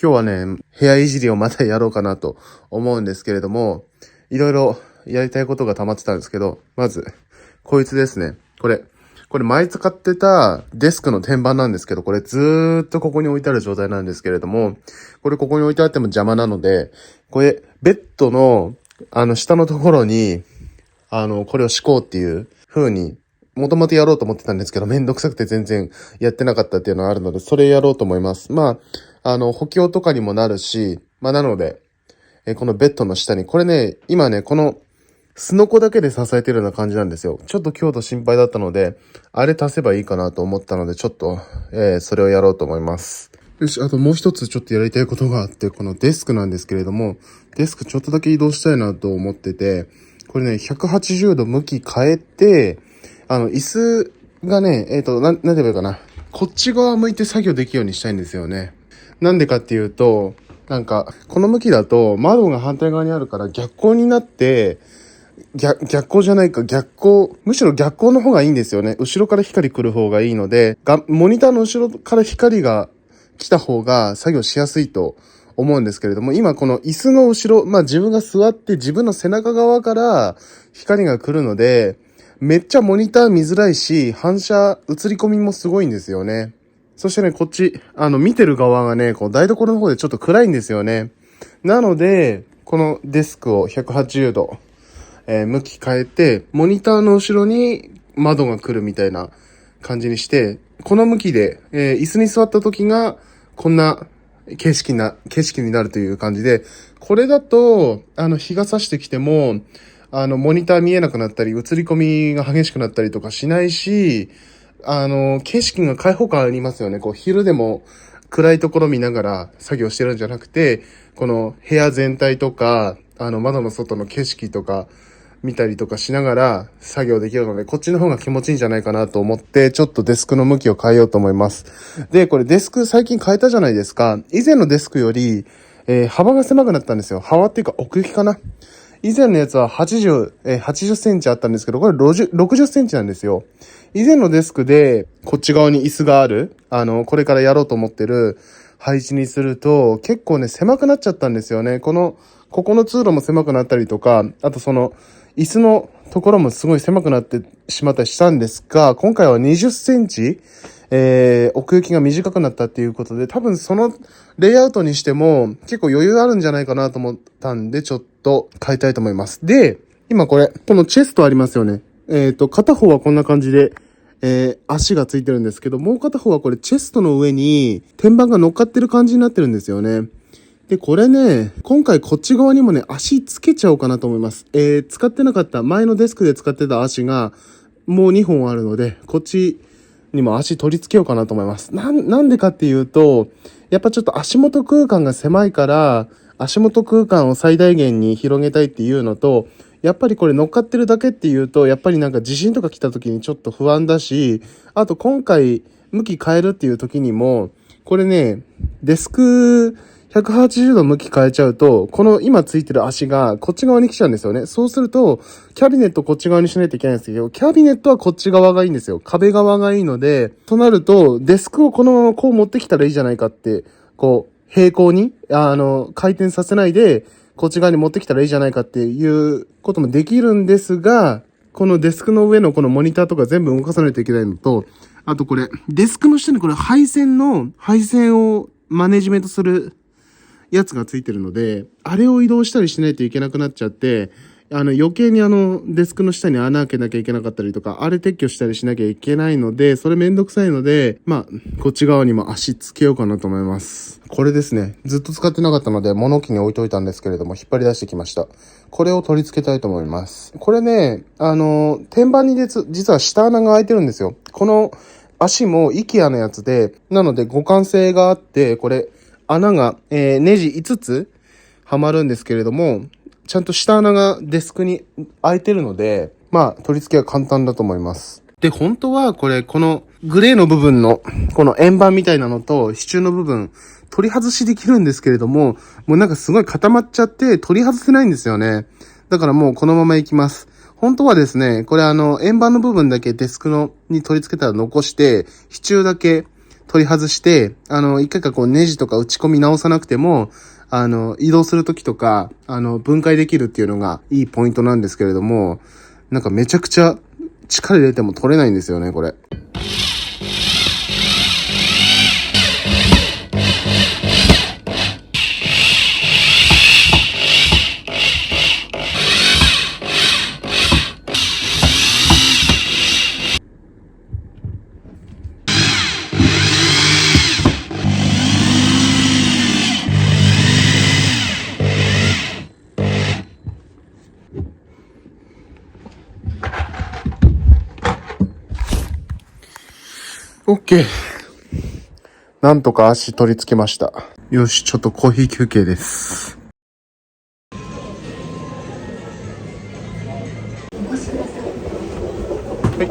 今日はね、部屋いじりをまたやろうかなと思うんですけれども、いろいろやりたいことが溜まってたんですけど、まず、こいつですね。これ前使ってたデスクの天板なんですけど、これずーっとここに置いてある状態なんですけれども、ここに置いてあっても邪魔なので、これ、ベッドの、下のところに、これを敷こうっていう風に、もともとやろうと思ってたんですけど、めんどくさくて全然やってなかったっていうのがあるので、それやろうと思います。補強とかにもなるし、なので、このベッドの下に、これね、今ね、この、すのこだけで支えてるような感じなんですよ。ちょっと強度心配だったので、あれ足せばいいかなと思ったので、ちょっと、それをやろうと思います。よし、あともう一つちょっとやりたいことがあって、このデスクなんですけれども、デスクちょっとだけ移動したいなと思ってて、これね、180度向き変えて、椅子がね、なんて言えばいいかな。こっち側向いて作業できるようにしたいんですよね。なんでかっていうと、この向きだと窓が反対側にあるから逆光になって、逆光じゃないか、むしろ逆光の方がいいんですよね。後ろから光来る方がいいので、モニターの後ろから光が来た方が作業しやすいと思うんですけれども、今この椅子の後ろ、自分が座って自分の背中側から光が来るので、めっちゃモニター見づらいし、反射、映り込みもすごいんですよね。そしてね、こっち、見てる側がね、こう台所の方でちょっと暗いんですよね。なので、このデスクを180度、向き変えて、モニターの後ろに窓が来るみたいな感じにして、この向きで、椅子に座った時が、こんな景色になるという感じで、これだと、日が差してきても、モニター見えなくなったり、映り込みが激しくなったりとかしないし、景色が開放感ありますよね。こう、昼でも暗いところ見ながら作業してるんじゃなくて、この部屋全体とか、窓の外の景色とか、見たりとかしながら作業できるので、こっちの方が気持ちいいんじゃないかなと思って、ちょっとデスクの向きを変えようと思います。で、これデスク最近変えたじゃないですか。以前のデスクより、幅が狭くなったんですよ。幅っていうか奥行きかな。以前のやつは80センチあったんですけど、これ60センチなんですよ。以前のデスクで、こっち側に椅子がある、これからやろうと思ってる配置にすると、結構ね、狭くなっちゃったんですよね。ここの通路も狭くなったりとか、あと椅子のところもすごい狭くなってしまったりしたんですが、今回は20センチ、奥行きが短くなったっていうことで、多分そのレイアウトにしても結構余裕あるんじゃないかなと思ったんで、ちょっと変えたいと思います。で、今このチェストありますよね。片方はこんな感じで、足がついてるんですけど、もう片方はこれチェストの上に天板が乗っかってる感じになってるんですよね。で、これね、今回こっち側にもね、足つけちゃおうかなと思います。使ってなかった、前のデスクで使ってた足が、もう2本あるので、こっちにも足取り付けようかなと思います。なんでかっていうと、やっぱちょっと足元空間が狭いから、足元空間を最大限に広げたいっていうのと、やっぱりこれ乗っかってるだけっていうと、やっぱり地震とか来た時にちょっと不安だし、あと今回向き変えるっていう時にも、これね、デスク、180度向き変えちゃうと、この今ついてる足がこっち側に来ちゃうんですよね。そうすると、キャビネットこっち側にしないといけないんですけど、キャビネットはこっち側がいいんですよ。壁側がいいので、となると、デスクをこのままこう持ってきたらいいじゃないかって、平行に、回転させないで、こっち側に持ってきたらいいじゃないかっていうこともできるんですが、このデスクの上のこのモニターとか全部動かさないといけないのと、あとこれ、デスクの下にこれ配線をマネジメントするやつがついてるので、あれを移動したりしないといけなくなっちゃって、余計にデスクの下に穴開けなきゃいけなかったりとか、あれ撤去したりしなきゃいけないので、それめんどくさいので、こっち側にも足つけようかなと思います。これですね。ずっと使ってなかったので、物置に置いといたんですけれども、引っ張り出してきました。これを取り付けたいと思います。これね、天板に実は下穴が開いてるんですよ。この足も IKEA のやつで、なので互換性があって、これ、穴が、ネジ5つはまるんですけれども、ちゃんと下穴がデスクに開いてるので、取り付けは簡単だと思います。で、本当はこのグレーの部分の、この円盤みたいなのと支柱の部分、取り外しできるんですけれども、もうすごい固まっちゃって取り外せないんですよね。だからもうこのままいきます。本当はですね、これ円盤の部分だけデスクに取り付けたら残して、支柱だけ取り外して、一回かこうネジとか打ち込み直さなくても、移動するときとか、分解できるっていうのがいいポイントなんですけれども、なんかめちゃくちゃ力入れても取れないんですよね、これ。OK。なんとか足取り付けました。よし、ちょっとコーヒー休憩です。はい。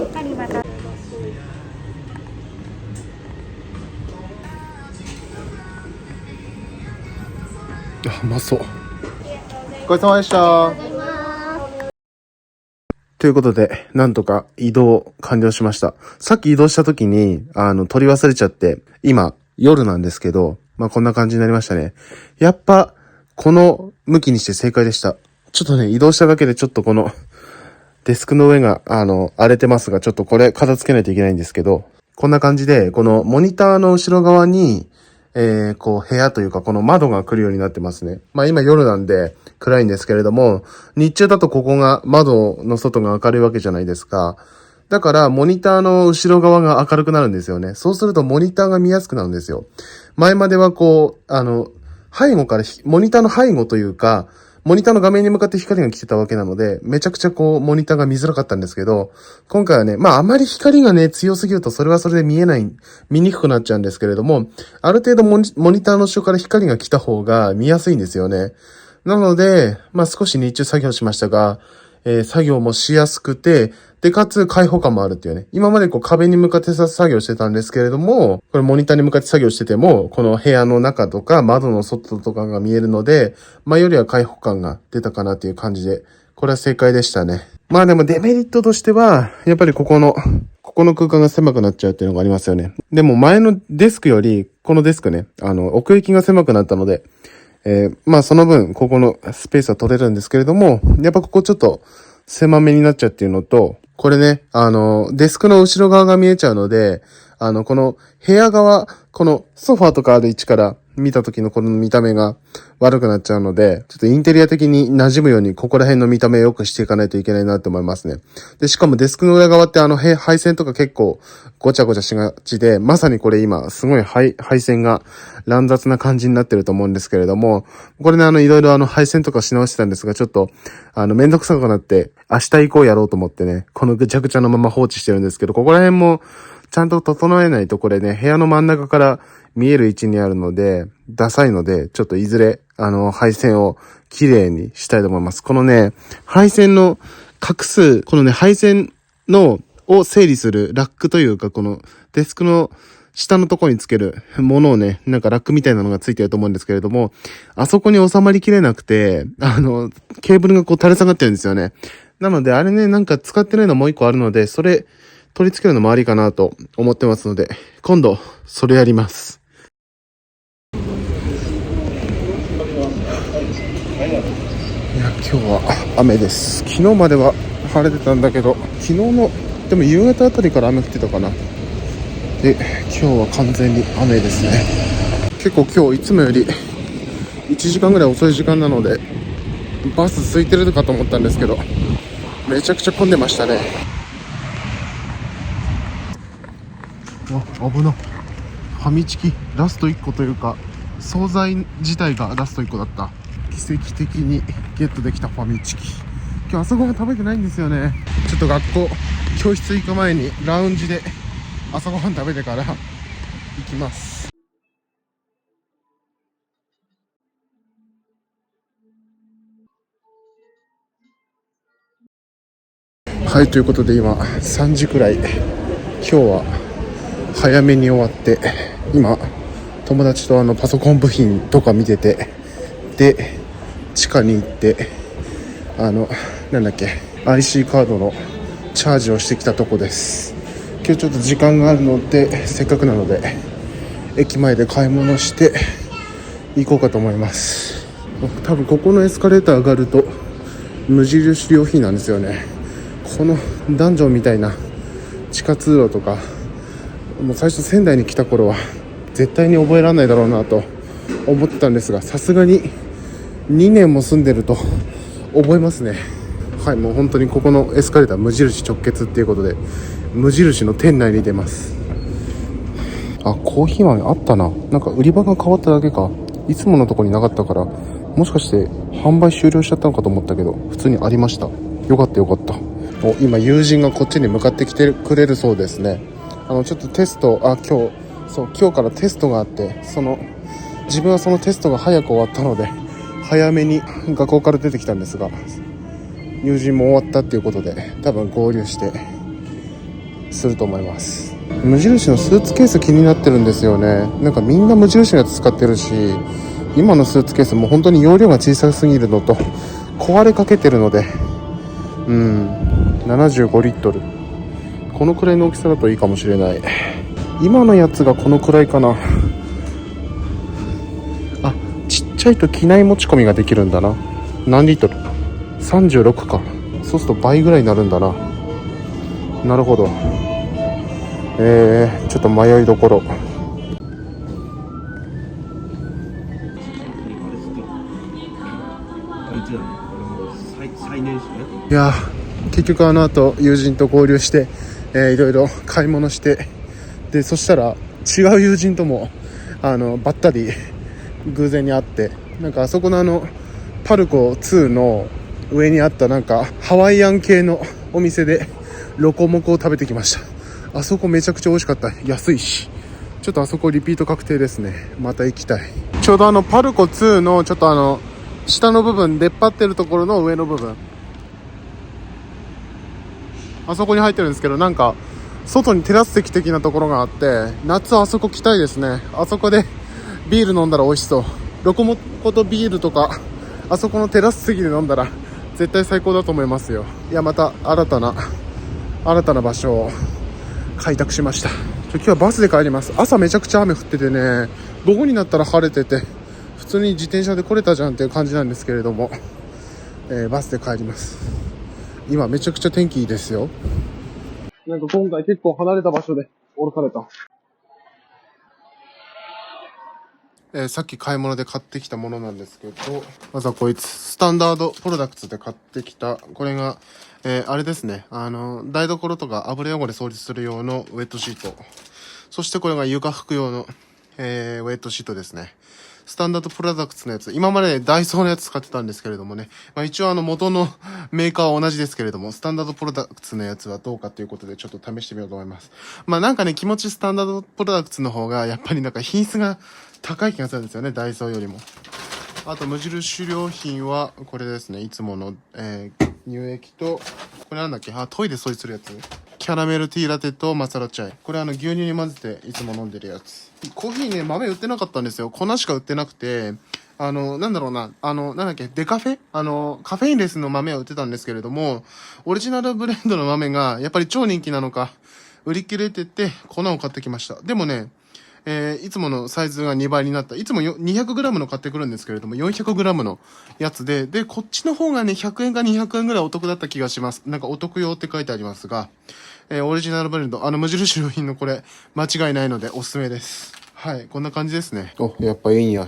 あ、うまそう。お疲れ様でした。ということで、なんとか移動完了しました。さっき移動した時に、取り忘れちゃって、今、夜なんですけど、まあ、こんな感じになりましたね。やっぱ、この向きにして正解でした。ちょっとね、移動しただけでちょっとこの、デスクの上が、荒れてますが、ちょっとこれ片付けないといけないんですけど、こんな感じで、このモニターの後ろ側に、こう部屋というかこの窓が来るようになってますね。まあ今夜なんで暗いんですけれども、日中だとここが窓の外が明るいわけじゃないですか。だからモニターの後ろ側が明るくなるんですよね。そうするとモニターが見やすくなるんですよ。前まではこう、背後から、モニターの背後というか、モニターの画面に向かって光が来てたわけなので、めちゃくちゃこう、モニターが見づらかったんですけど、今回はね、まああまり光がね、強すぎるとそれはそれで見にくくなっちゃうんですけれども、ある程度モニターの後ろから光が来た方が見やすいんですよね。なので、まあ少し日中作業しましたが、作業もしやすくて、で、かつ開放感もあるっていうね。今までこう壁に向かって作業してたんですけれども、これモニターに向かって作業してても、この部屋の中とか窓の外とかが見えるので、前よりは開放感が出たかなっていう感じで、これは正解でしたね。まあでもデメリットとしては、やっぱりここの空間が狭くなっちゃうっていうのがありますよね。でも前のデスクより、このデスクね、奥行きが狭くなったので、まあその分、ここのスペースは取れるんですけれども、やっぱここちょっと狭めになっちゃうっていうのと、これね、デスクの後ろ側が見えちゃうので、この部屋側、このソファーとかある位置から見た時のこの見た目が悪くなっちゃうので、ちょっとインテリア的に馴染むようにここら辺の見た目を良くしていかないといけないなって思いますね。で、しかもデスクの裏側って配線とか結構ごちゃごちゃしがちで、まさにこれ今すごい配線が乱雑な感じになってると思うんですけれども、これねいろいろ配線とかし直してたんですが、ちょっとめんどくさくなって明日以降やろうと思ってね、このぐちゃぐちゃのまま放置してるんですけど、ここら辺もちゃんと整えないとこれね、部屋の真ん中から見える位置にあるので、ダサいので、ちょっといずれ、配線を綺麗にしたいと思います。このね、配線の画数、このね、配線を整理するラックというか、このデスクの下のところにつけるものをね、なんかラックみたいなのがついてると思うんですけれども、あそこに収まりきれなくて、ケーブルがこう垂れ下がってるんですよね。なので、あれね、なんか使ってないのもう一個あるので、それ、取り付けるのもありかなと思ってますので、今度、それやります。いや、今日は雨です。昨日までは晴れてたんだけど、昨日の、でも夕方あたりから雨降ってたかな。で、今日は完全に雨ですね。結構今日いつもより1時間ぐらい遅い時間なので、バス空いてるかと思ったんですけど、めちゃくちゃ混んでましたね。危な。ファミチキラスト1個というか、惣菜自体がラスト1個だった。奇跡的にゲットできたファミチキ。今日朝ごはん食べてないんですよね。ちょっと教室行く前にラウンジで朝ごはん食べてから行きます。はい、ということで今3時くらい。今日は早めに終わって、今友達とパソコン部品とか見てて、で地下に行ってなんだっけ IC カードのチャージをしてきたとこです。今日ちょっと時間があるので、せっかくなので駅前で買い物して行こうかと思います。多分ここのエスカレーター上がると無印良品なんですよね。このダンジョンみたいな地下通路とか、もう最初仙台に来た頃は絶対に覚えられないだろうなと思ってたんですが、さすがに2年も住んでると覚えますね。はい、もう本当にここのエスカレーター無印直結っていうことで、無印の店内に出ます。あ、コーヒー豆あったな。なんか売り場が変わっただけか。いつものとこになかったから、もしかして販売終了しちゃったのかと思ったけど、普通にありました。よかったよかった。今友人がこっちに向かってきてくれるそうですね。ちょっとテスト、今日からテストがあって、自分はそのテストが早く終わったので、早めに学校から出てきたんですが、友人も終わったっていうことで、多分合流してすると思います。無印のスーツケース気になってるんですよね。なんかみんな無印のやつ使ってるし、今のスーツケースも本当に容量が小さすぎるのと壊れかけてるので、75リットル、このくらいの大きさだといいかもしれない。今のやつがこのくらいかな。あ、ちっちゃいと機内持ち込みができるんだな。何リットル？36か。そうすると倍ぐらいになるんだな。なるほど。ちょっと迷いどころ。いや結局後友人と合流して、いろいろ買い物して、でそしたら違う友人ともばったり偶然に会って、なんかあそこのパルコ2の上にあったなんかハワイアン系のお店でロコモコを食べてきました。あそこめちゃくちゃ美味しかった。安いし、ちょっとあそこリピート確定ですね。また行きたい。ちょうどパルコ2のちょっと下の部分、出っ張ってるところの上の部分、あそこに入ってるんですけど、なんか外にテラス席的なところがあって、夏あそこ来たいですね。あそこでビール飲んだら美味しそう。ロコモコとビールとか、あそこのテラス席で飲んだら絶対最高だと思いますよ。いや、また新たな場所を開拓しました。今日はバスで帰ります。朝めちゃくちゃ雨降っててね、午後になったら晴れてて、普通に自転車で来れたじゃんっていう感じなんですけれども、バスで帰ります。今めちゃくちゃ天気いいですよ。なんか今回結構離れた場所で降ろされた。さっき買い物で買ってきたものなんですけど、まずはこいつ、スタンダードプロダクツで買ってきた、これが、あれですね、台所とか油汚れ掃除する用のウェットシート。そしてこれが床拭く用の、ウェットシートですね。スタンダードプロダクツのやつ、今までダイソーのやつ使ってたんですけれどもね、一応元のメーカーは同じですけれども、スタンダードプロダクツのやつはどうかということでちょっと試してみようと思います。なんかね、気持ちスタンダードプロダクツの方がやっぱりなんか品質が高い気がするんですよね、ダイソーよりも。あと無印良品はこれですね、いつもの、乳液と、これなんだっけ、トイレ掃除するやつ、キャラメルティーラテとマサラチャイ。これ牛乳に混ぜていつも飲んでるやつ。コーヒーね、豆売ってなかったんですよ。粉しか売ってなくて、なんだろうな、なんだっけ、デカフェカフェインレスの豆は売ってたんですけれども、オリジナルブレンドの豆がやっぱり超人気なのか、売り切れてて粉を買ってきました。でもね、いつものサイズが2倍になった。いつも 200g の買ってくるんですけれども、400g のやつで、こっちの方がね、100円か200円ぐらいお得だった気がします。なんかお得用って書いてありますが、オリジナルブレンド、無印良品のこれ、間違いないのでおすすめです。はい、こんな感じですね。やっぱいい匂い。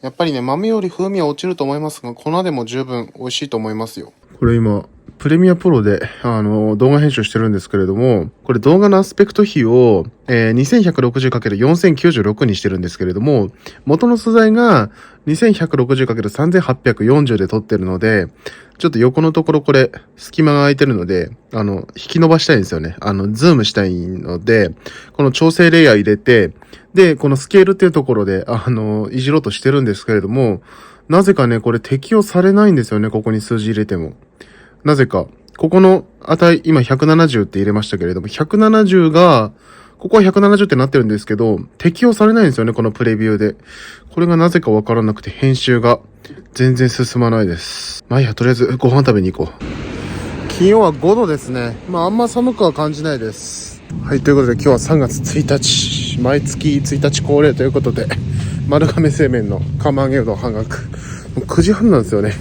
やっぱりね、豆より風味は落ちると思いますが、粉でも十分美味しいと思いますよ。これ今、プレミアプロで、動画編集してるんですけれども、これ動画のアスペクト比を、2160×4096 にしてるんですけれども、元の素材が 2160×3840 で撮ってるので、ちょっと横のところこれ、隙間が空いてるので、引き伸ばしたいんですよね。ズームしたいので、この調整レイヤー入れて、で、このスケールっていうところで、いじろうとしてるんですけれども、なぜかね、これ適用されないんですよね、ここに数字入れても。なぜか、ここの値、今170って入れましたけれども、170が、ここは170ってなってるんですけど、適用されないんですよね、このプレビューで。これがなぜかわからなくて、編集が全然進まないです。いや、とりあえずご飯食べに行こう。気温は5度ですね。あんま寒くは感じないです。はい、ということで今日は3月1日、毎月1日恒例ということで、丸亀製麺の釜揚げうどん半額。もう9時半なんですよね。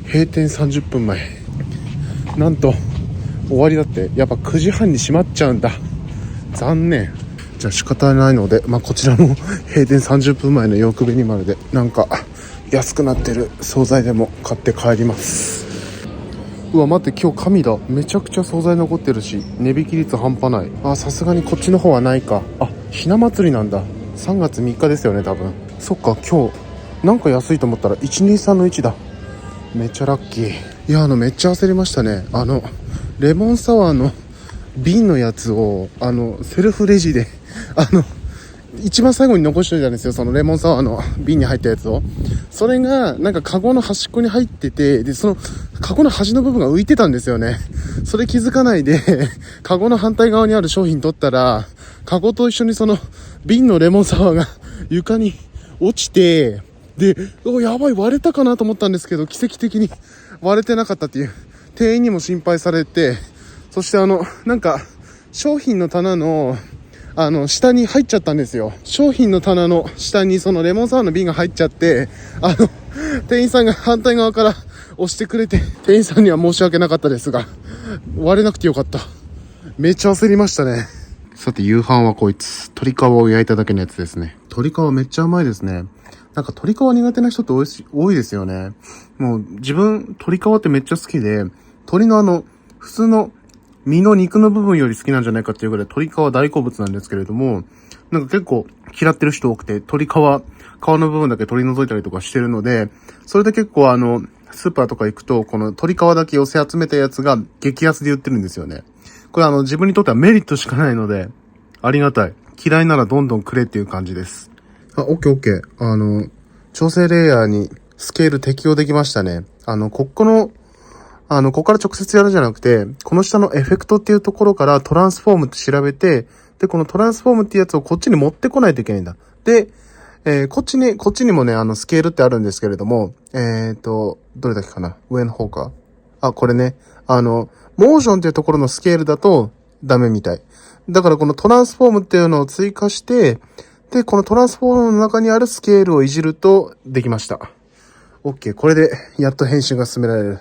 閉店30分前。なんと、終わりだって、やっぱ9時半に閉まっちゃうんだ。残念。じゃあ仕方ないので、こちらも閉店30分前の欲紅丸で、なんか安くなってる惣菜でも買って帰ります。うわ、待って、今日神だ。めちゃくちゃ惣菜残ってるし、値引き率半端ない。さすがにこっちの方はないか。ひな祭りなんだ。3月3日ですよね、多分。そっか、今日なんか安いと思ったら123の1だ。めっちゃラッキー。いや、めっちゃ焦りましたね。レモンサワーの瓶のやつをセルフレジで一番最後に残しておいたんですよ。そのレモンサワーの瓶に入ったやつを。それがなんかカゴの端っこに入ってて、でそのカゴの端の部分が浮いてたんですよね。それ気づかないでカゴの反対側にある商品取ったら、カゴと一緒にその瓶のレモンサワーが床に落ちて、でやばい、割れたかなと思ったんですけど、奇跡的に割れてなかったっていう。店員にも心配されて、そしてなんか商品の棚の下に入っちゃったんですよ。商品の棚の下にそのレモンサワーの瓶が入っちゃって、店員さんが反対側から押してくれて、店員さんには申し訳なかったですが、割れなくてよかった。めっちゃ焦りましたね。さて、夕飯はこいつ。鶏皮を焼いただけのやつですね。鶏皮めっちゃうまいですね。なんか鶏皮苦手な人って多いですよね。もう自分、鶏皮ってめっちゃ好きで、鶏の普通の身の肉の部分より好きなんじゃないかっていうぐらい鶏皮大好物なんですけれども、なんか結構嫌ってる人多くて、鶏皮の部分だけ取り除いたりとかしてるので、それで結構スーパーとか行くと、この鶏皮だけ寄せ集めたやつが激安で売ってるんですよね。これ自分にとってはメリットしかないので、ありがたい。嫌いならどんどんくれっていう感じです。オッケー。調整レイヤーにスケール適用できましたね。ここから直接やるんじゃなくて、この下のエフェクトっていうところからトランスフォームって調べて、で、このトランスフォームっていうやつをこっちに持ってこないといけないんだ。で、こっちにもね、スケールってあるんですけれども、どれだけかな？上の方か？これね、モーションっていうところのスケールだとダメみたい。だからこのトランスフォームっていうのを追加して、で、このトランスフォームの中にあるスケールをいじるとできました。OK。これでやっと編集が進められる。